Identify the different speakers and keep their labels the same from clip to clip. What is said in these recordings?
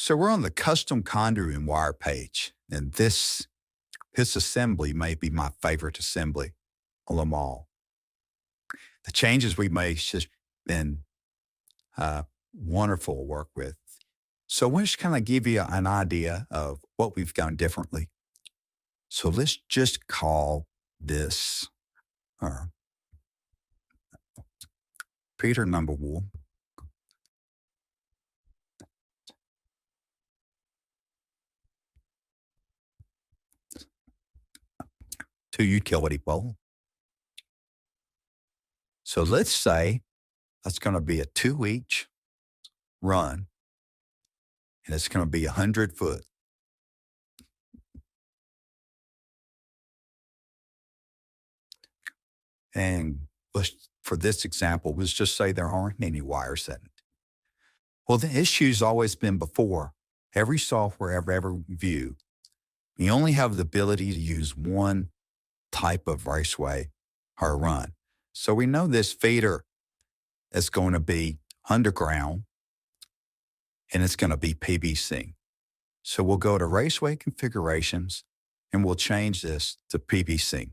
Speaker 1: So we're on the custom conduit and wire page, and this assembly may be my favorite assembly of them all. The changes we made has just been uh, wonderful to work with. So we'll just kind of give you an idea of what we've done differently. So let's just call this uh, Peter number one. Two utility pole. So let's say that's going to be a 2 each run, and it's going to be 100 foot. And for this example, let's just say there aren't any wires in it. Well, the issue's always been before. Every software I've ever viewed, you only have the ability to use one type of raceway or run. So we know this feeder is going to be underground and it's going to be PVC. So we'll go to raceway configurations and we'll change this to PVC.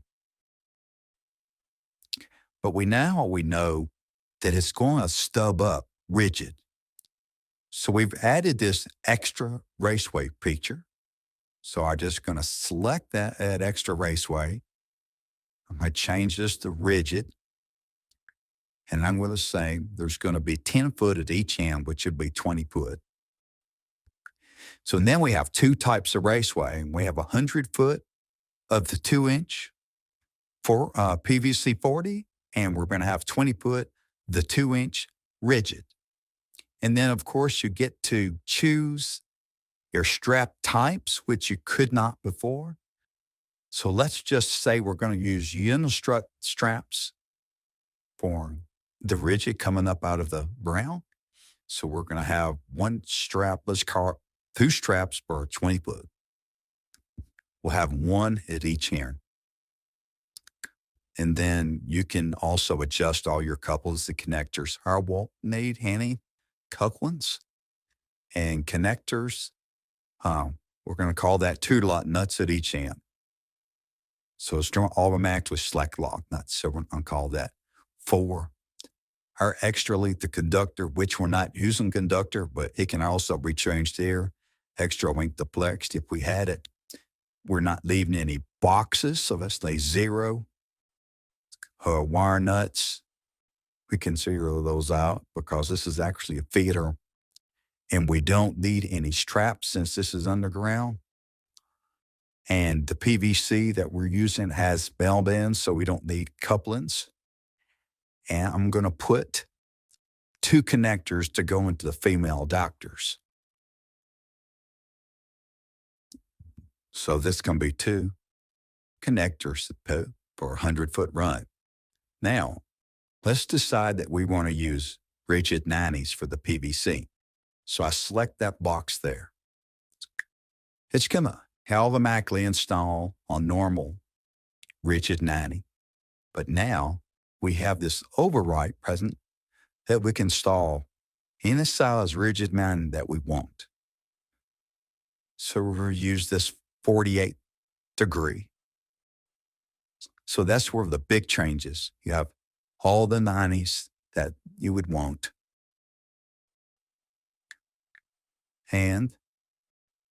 Speaker 1: But we know that it's going to stub up rigid. So we've added this extra raceway feature. So I'm just going to select that extra raceway. I'm going to change this to rigid. And I'm going to say there's going to be 10 foot at each end, which would be 20 foot. So then we have two types of raceway. We have 100 foot of the 2 inch for PVC 40, and we're going to have 20 foot the 2 inch rigid. And then, of course, you get to choose your strap types, which you could not before. So let's just say we're going to use unistrut straps for the rigid coming up out of the ground. So we're going to have one strap, let's call it 2 straps per 20 foot. We'll have one at each end. And then you can also adjust all your couples, the connectors. I won't need any couplings and connectors. We're going to call that 2 lot nuts at each end. So it's automatically slack lock nuts. So we're going to call that 4. Our extra length of conductor, which we're not using conductor, but it can also be changed here. Extra length of flex if we had it. We're not leaving any boxes, so let's say 0. Wire nuts, we can zero those out because this is actually a feeder and we don't need any straps since this is underground. And the PVC that we're using has bell bands, so we don't need couplings. And I'm going to put 2 connectors to go into the female adapters. So this can be 2 connectors for a 100-foot run. Now, let's decide that we want to use rigid 90s for the PVC. So I select that box there. It's going to automatically install on normal rigid 90. But now we have this override present that we can install any size rigid 90 that we want. So we're going to use this 48 degree. So that's where the big changes. You have all the 90s that you would want. And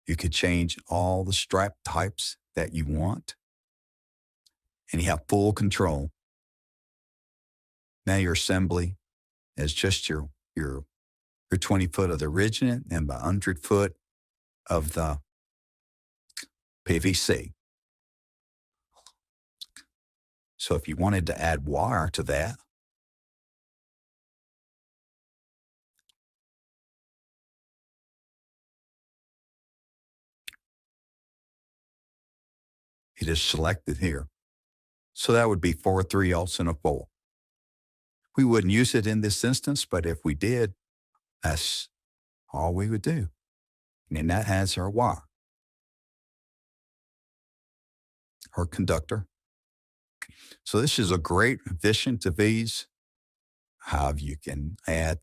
Speaker 1: you could change all the strap types that you want. And you have full control. Now your assembly is just your 20 foot of the rigid and the 100 foot of the PVC. So if you wanted to add wire to that, it is selected here. So that would be 4 3/8 and a 4. We wouldn't use it in this instance, but if we did, that's all we would do. And that has our wire, our conductor. So this is a great addition to these. How you can add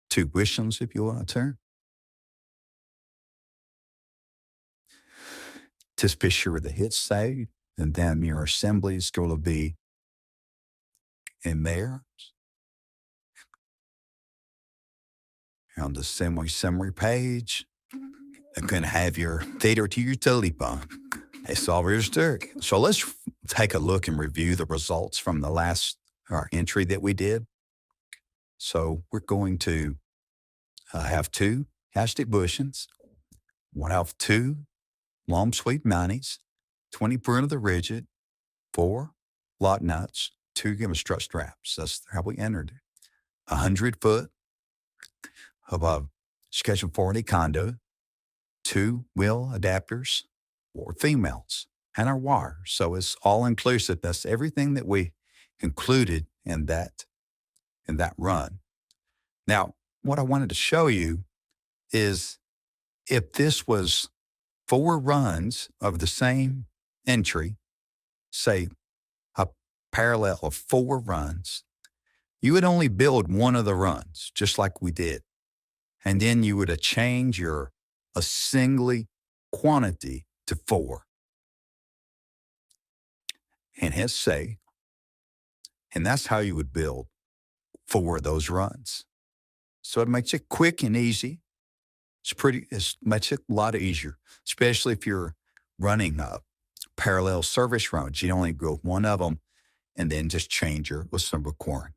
Speaker 1: 2 bushings if you want to. Just be sure the hit's saved, and then your assembly is going to be in there on the summary page. I'm going to have your theater to utility pump. It's all there is to it. So let's take a look and review the results from the last entry that we did. So we're going to have 2 hashtag bushings. We'll have 2 long sweep mounties, 20 print of the rigid, 4 lock nuts, 2 given strut straps. That's how we entered it. 100 foot of a Schedule 40 conduit, 2 wheel adapters for females, and our wire. So it's all inclusive. That's everything that we included in that run. Now, what I wanted to show you is if this was 4 runs of the same entry, say a parallel of 4 runs, you would only build one of the runs, just like we did. And then you would change your assembly quantity to 4. And hit save. And that's how you would build 4 of those runs. So it makes it quick and easy. It makes it a lot easier, especially if you're running parallel service runs. You only go one of them and then just change your assembly quantity.